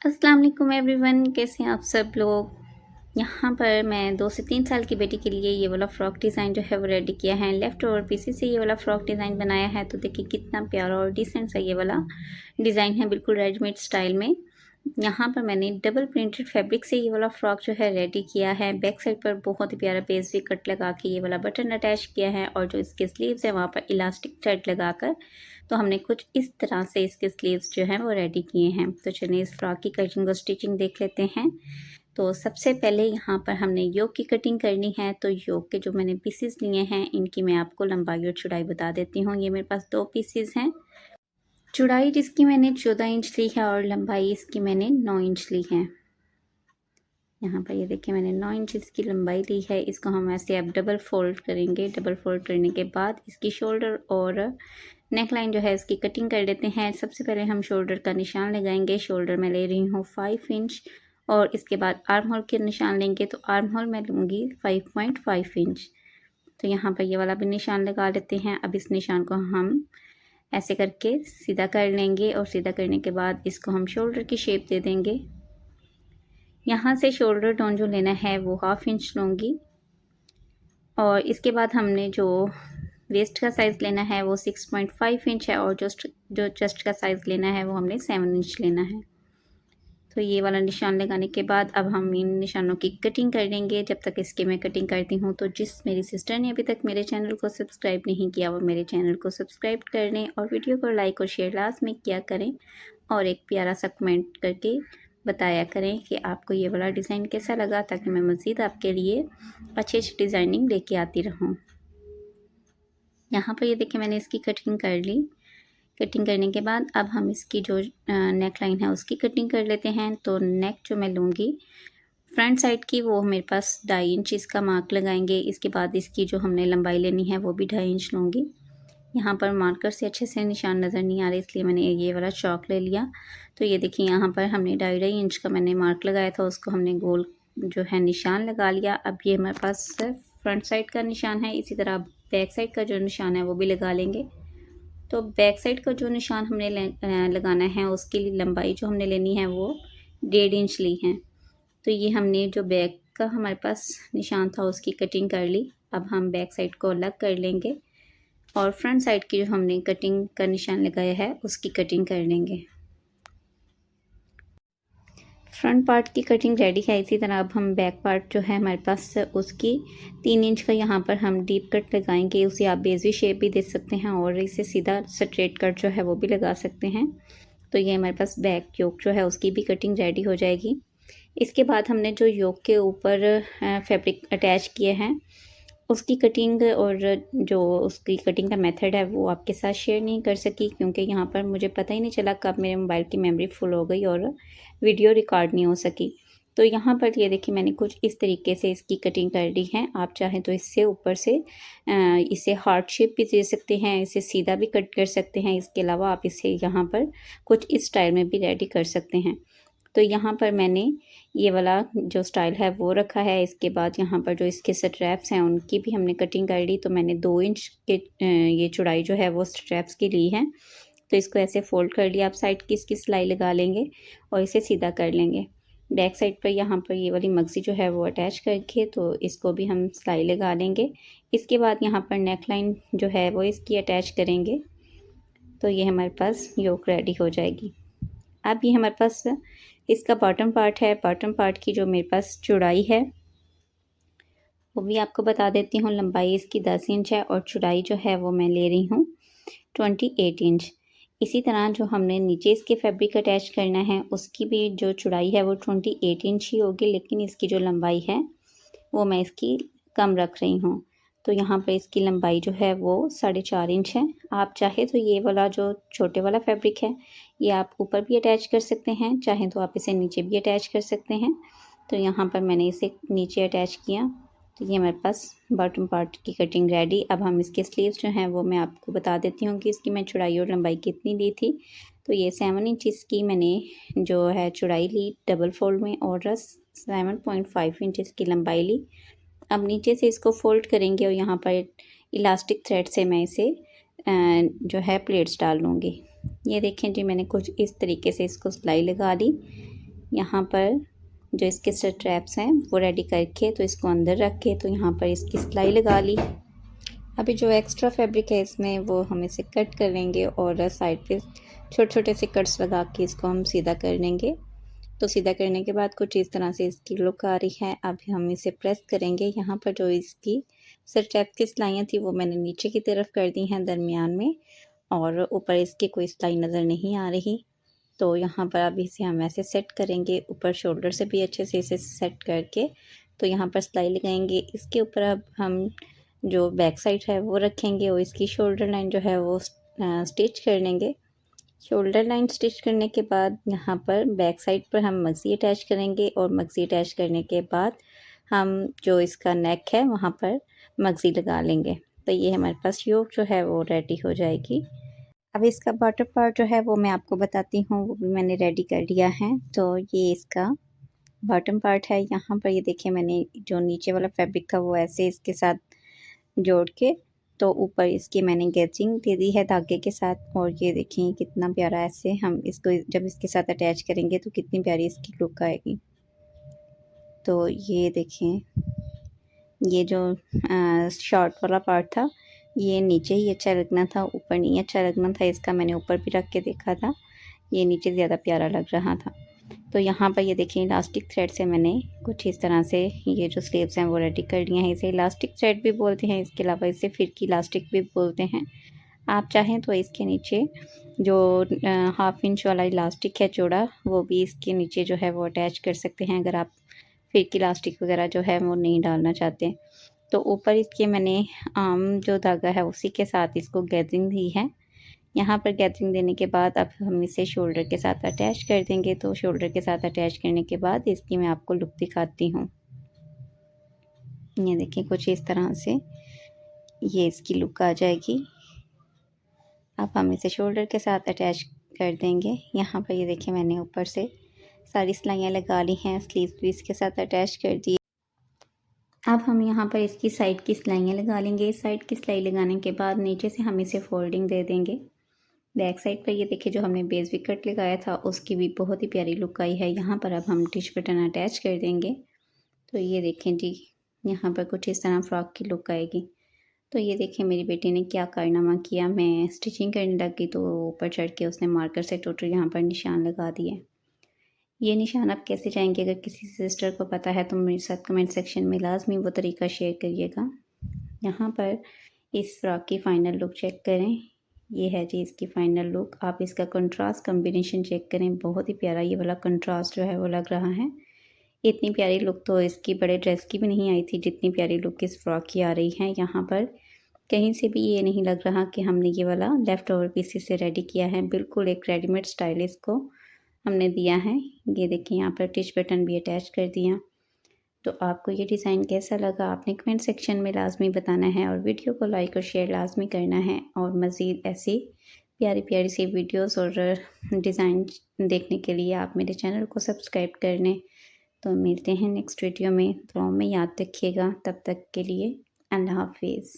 अस्सलाम वालेकुम एवरीवन, कैसे हैं आप सब लोग। यहाँ पर मैं 2 से 3 साल की बेटी के लिए ये वाला फ़्रॉक डिज़ाइन जो है वो रेडी किया है। लेफ़्ट ओवर पीसेस से ये वाला फ़्रॉक डिज़ाइन बनाया है। तो देखिए कितना प्यारा और डिसेंट सा ये वाला डिज़ाइन है, बिल्कुल रेडीमेड स्टाइल में। यहाँ पर मैंने डबल प्रिंटेड फैब्रिक से ये वाला फ़्रॉक जो है रेडी किया है। बैक साइड पर बहुत ही प्यारा पेस्ट्री कट लगा के ये वाला बटन अटैच किया है और जो इसके स्लीव्स है वहाँ पर इलास्टिक थ्रेड लगाकर तो हमने कुछ इस तरह से इसके स्लीव्स जो हैं वो रेडी किए हैं। तो चलिए इस फ्रॉक की कटिंग और स्टिचिंग देख लेते हैं। तो सबसे पहले यहाँ पर हमने योक की कटिंग करनी है। तो योक के जो मैंने पीसेस लिए हैं इनकी मैं आपको लंबाई और चौड़ाई बता देती हूँ। ये मेरे पास 2 पीसेस हैं। चौड़ाई जिसकी मैंने 14 इंच ली है और लंबाई इसकी मैंने 9 इंच ली है। यहाँ पर ये देखिए मैंने 9 इंच इसकी लंबाई ली है। इसको हम ऐसे अब डबल फोल्ड करेंगे। डबल फोल्ड करने के बाद इसकी शोल्डर और नेक लाइन जो है इसकी कटिंग कर लेते हैं। सबसे पहले हम शोल्डर का निशान लगाएंगे। शोल्डर मैं ले रही हूँ 5 इंच और इसके बाद आर्म होल के निशान लेंगे। तो आर्म होल मैं लूँगी 5.5 इंच। तो यहाँ पर ये वाला भी निशान लगा लेते हैं। अब इस निशान को हम ऐसे करके सीधा कर लेंगे और सीधा करने के बाद इसको हम शोल्डर की शेप दे देंगे। यहाँ से शोल्डर टोन जो लेना है वो 1/2 इंच लूँगी और इसके बाद हमने जो वेस्ट का साइज़ लेना है वो 6.5 इंच है और जो चेस्ट का साइज़ लेना है वो हमने 7 इंच लेना है। तो ये वाला निशान लगाने के बाद अब हम इन निशानों की कटिंग कर लेंगे। जब तक इसकी मैं कटिंग करती हूँ तो जिस मेरी सिस्टर ने अभी तक मेरे चैनल को सब्सक्राइब नहीं किया वो मेरे चैनल को सब्सक्राइब कर लें और वीडियो को लाइक और शेयर लाजमी किया करें और एक प्यारा सा कमेंट करके बताया करें कि आपको ये वाला डिज़ाइन कैसा लगा, ताकि मैं मज़ीद आपके लिए अच्छी अच्छी डिज़ाइनिंग लेके आती रहूँ। यहाँ पर ये देखिए मैंने इसकी कटिंग कर ली। कटिंग करने के बाद अब हम इसकी जो नेक लाइन है उसकी कटिंग कर लेते हैं। तो नेक जो मैं लूँगी फ्रंट साइड की वो मेरे पास 2.5 इंच इसका मार्क लगाएंगे। इसके बाद इसकी जो हमने लंबाई लेनी है वो भी 2.5 इंच लूँगी। यहाँ पर मार्कर से अच्छे से निशान नज़र नहीं आ रहे इसलिए मैंने ये वाला चॉक ले लिया। तो ये देखिए यहाँ पर हमने 2.5 इंच का मैंने मार्क लगाया था, उसको हमने गोल जो है निशान लगा लिया। अब ये हमारे पास फ्रंट साइड का निशान है। इसी तरह बैक साइड का जो निशान है वो भी लगा लेंगे। तो बैक साइड का जो निशान हमने लगाना है उसकी लंबाई जो हमने लेनी है वो 1.5 इंच ली है। तो ये हमने जो बैक का हमारे पास निशान था उसकी कटिंग कर ली। अब हम बैक साइड को अलग कर लेंगे और फ्रंट साइड की जो हमने कटिंग का निशान लगाया है उसकी कटिंग कर लेंगे। फ्रंट पार्ट की कटिंग रेडी है। इसी तरह अब हम बैक पार्ट जो है हमारे पास उसकी 3 इंच का यहाँ पर हम डीप कट लगाएंगे। उसे आप बेजी शेप भी दे सकते हैं और इसे सीधा स्ट्रेट कट जो है वो भी लगा सकते हैं। तो ये हमारे पास बैक योक जो है उसकी भी कटिंग रेडी हो जाएगी। इसके बाद हमने जो योक के ऊपर फैब्रिक अटैच किए हैं उसकी कटिंग और जो उसकी कटिंग का मेथड है वो आपके साथ शेयर नहीं कर सकी, क्योंकि यहाँ पर मुझे पता ही नहीं चला कब मेरे मोबाइल की मेमोरी फुल हो गई और वीडियो रिकॉर्ड नहीं हो सकी। तो यहाँ पर ये देखिए मैंने कुछ इस तरीके से इसकी कटिंग कर ली है। आप चाहें तो इससे ऊपर से इसे हार्ट शेप भी दे सकते हैं, इसे सीधा भी कट कर सकते हैं। इसके अलावा आप इसे यहाँ पर कुछ इस स्टाइल में भी रेडी कर सकते हैं। तो यहाँ पर मैंने ये वाला जो स्टाइल है वो रखा है। इसके बाद यहाँ पर जो इसके स्ट्रैप्स हैं उनकी भी हमने कटिंग कर ली। तो मैंने 2 इंच के ये चौड़ाई जो है वो स्ट्रैप्स की ली है। तो इसको ऐसे फोल्ड कर लिया। आप साइड की इसकी सिलाई लगा लेंगे और इसे सीधा कर लेंगे। बैक साइड पर यहाँ पर ये वाली मगज़ी जो है वो अटैच करके तो इसको भी हम सिलाई लगा लेंगे। इसके बाद यहाँ पर नेक लाइन जो है वो इसकी अटैच करेंगे। तो ये हमारे पास योक रेडी हो जाएगी। अब ये हमारे पास इसका बॉटम पार्ट है। बॉटम पार्ट की जो मेरे पास चौड़ाई है वो भी आपको बता देती हूँ। लंबाई इसकी 10 इंच है और चौड़ाई जो है वो मैं ले रही हूँ 28 इंच। इसी तरह जो हमने नीचे इसके फैब्रिक अटैच करना है उसकी भी जो चौड़ाई है वो 28 इंच ही होगी, लेकिन इसकी जो लंबाई है वो मैं इसकी कम रख रही हूँ। तो यहाँ पे इसकी लंबाई जो है वो 4.5 इंच है। आप चाहे तो ये वाला जो छोटे वाला फैब्रिक है ये आप ऊपर भी अटैच कर सकते हैं, चाहे तो आप इसे नीचे भी अटैच कर सकते हैं। तो यहाँ पर मैंने इसे नीचे अटैच किया। तो ये हमारे पास बॉटम पार्ट की कटिंग रेडी। अब हम इसके स्लीव्स जो हैं वो मैं आपको बता देती हूँ कि इसकी मैं चौड़ाई और लंबाई कितनी ली थी। तो ये 7 इंच इसकी मैंने जो है चौड़ाई ली डबल फोल्ड में और 7.5 इंच इसकी लंबाई ली। अब नीचे से इसको फोल्ड करेंगे और यहाँ पर इलास्टिक थ्रेड से मैं इसे जो है प्लेट्स डाल लूँगी। ये देखें जी मैंने कुछ इस तरीके से इसको सिलाई लगा दी। यहाँ पर जो इसके स्ट्रैप्स हैं वो रेडी करके तो इसको अंदर रख के तो यहाँ पर इसकी सिलाई लगा ली। अभी जो एक्स्ट्रा फैब्रिक है इसमें वो हम इसे कट कर लेंगे और साइड पे छोटे छोटे से कट्स लगा के इसको हम सीधा कर लेंगे। तो सीधा करने के बाद कुछ इस तरह से इसकी लुक आ रही है। अभी हम इसे प्रेस करेंगे। यहाँ पर जो इसकी स्ट्रैप की सिलाइयाँ थी वो मैंने नीचे की तरफ कर दी हैं दरमियान में, और ऊपर इसकी कोई सिलाई नज़र नहीं आ रही। तो यहाँ पर अभी इसे हम ऐसे सेट करेंगे, ऊपर शोल्डर से भी अच्छे से इसे सेट करके तो यहाँ पर सिलाई लगाएंगे। इसके ऊपर अब हम जो बैक साइड है वो रखेंगे और इसकी शोल्डर लाइन जो है वो स्टिच कर लेंगे। शोल्डर लाइन स्टिच करने के बाद यहाँ पर बैक साइड पर हम मगज़ी अटैच करेंगे और मगज़ी अटैच करने के बाद हम जो इसका नेक है वहाँ पर मगज़ी लगा लेंगे। तो ये हमारे पास योक जो है वो रेडी हो जाएगी। अब इसका बॉटम पार्ट जो है वो मैं आपको बताती हूँ, वो भी मैंने रेडी कर लिया है। तो ये इसका बॉटम पार्ट है। यहाँ पर ये देखिए मैंने जो नीचे वाला फैब्रिक था वो ऐसे इसके साथ जोड़ के तो ऊपर इसकी मैंने गैचिंग दे दी है धागे के साथ। और ये देखें कितना प्यारा, ऐसे हम इसको जब इसके साथ अटैच करेंगे तो कितनी प्यारी इसकी लुक आएगी। तो ये देखें, ये जो शॉर्ट वाला पार्ट था ये नीचे ही अच्छा लगना था, ऊपर नहीं अच्छा लगना था। इसका मैंने ऊपर भी रख के देखा था, ये नीचे ज़्यादा प्यारा लग रहा था। तो यहाँ पर ये देखिए इलास्टिक थ्रेड से मैंने कुछ इस तरह से ये जो स्लीव्स हैं वो रेडी कर लिए हैं। इसे इलास्टिक थ्रेड भी बोलते हैं, इसके अलावा इसे फिरकी इलास्टिक भी बोलते हैं। आप चाहें तो इसके नीचे जो 1/2 इंच वाला इलास्टिक है चौड़ा, वो भी इसके नीचे जो है वो अटैच कर सकते हैं, अगर आप फिरकी इलास्टिक वगैरह जो है वो नहीं डालना चाहते। तो ऊपर इसके मैंने आम जो धागा है उसी के साथ इसको गैदरिंग दी है। यहाँ पर गैदरिंग देने के बाद अब हम इसे शोल्डर के साथ अटैच कर देंगे। तो शोल्डर के साथ अटैच करने के बाद इसकी मैं आपको लुक दिखाती हूँ। ये देखिए कुछ इस तरह से ये इसकी लुक आ जाएगी। अब हम इसे शोल्डर के साथ अटैच कर देंगे। यहाँ पर ये देखिए मैंने ऊपर से सारी सिलाइयाँ लगा ली हैं, स्लीव्स भी इसके साथ अटैच कर दी। अब हम यहाँ पर इसकी साइड की सिलाइयाँ लगा लेंगे। साइड की सिलाई लगाने के बाद नीचे से हम इसे फोल्डिंग दे देंगे। बैक साइड पर ये देखिए जो हमने बेस भी कट लगाया था उसकी भी बहुत ही प्यारी लुक आई है। यहाँ पर अब हम टिच बटन अटैच कर देंगे। तो ये देखें जी, यहाँ पर कुछ इस तरह फ्रॉक की लुक आएगी। तो ये देखें मेरी बेटी ने क्या कारनामा किया, मैं स्टिचिंग करने लगी तो ऊपर चढ़ के उसने मार्कर से टोटल यहाँ पर निशान लगा दिए। ये निशान आप कैसे जाएंगे, अगर किसी सिस्टर को पता है तो मेरे साथ कमेंट सेक्शन में लाजमी वो तरीका शेयर करिएगा। यहाँ पर इस फ्रॉक की फ़ाइनल लुक चेक करें। ये है जी इसकी फ़ाइनल लुक। आप इसका कंट्रास्ट कॉम्बिनेशन चेक करें, बहुत ही प्यारा ये वाला कंट्रास्ट जो है वो लग रहा है। इतनी प्यारी लुक तो इसकी बड़े ड्रेस की भी नहीं आई थी जितनी प्यारी लुक इस फ्रॉक की आ रही है। यहाँ पर कहीं से भी ये नहीं लग रहा कि हमने ये वाला लेफ़्ट ओवर पीसेस से रेडी किया है, बिल्कुल एक रेडीमेड स्टाइल इसको हमने दिया है। ये देखिए यहाँ पर टिच बटन भी अटैच कर दिया। तो आपको ये डिज़ाइन कैसा लगा आपने कमेंट सेक्शन में लाजमी बताना है, और वीडियो को लाइक और शेयर लाजमी करना है। और मज़ीद ऐसी प्यारी प्यारी सी वीडियोस और डिज़ाइन देखने के लिए आप मेरे चैनल को सब्सक्राइब कर लें। तो मिलते हैं नेक्स्ट वीडियो में, दुआओं में याद रखिएगा। तब तक के लिए अल्लाह हाफिज़।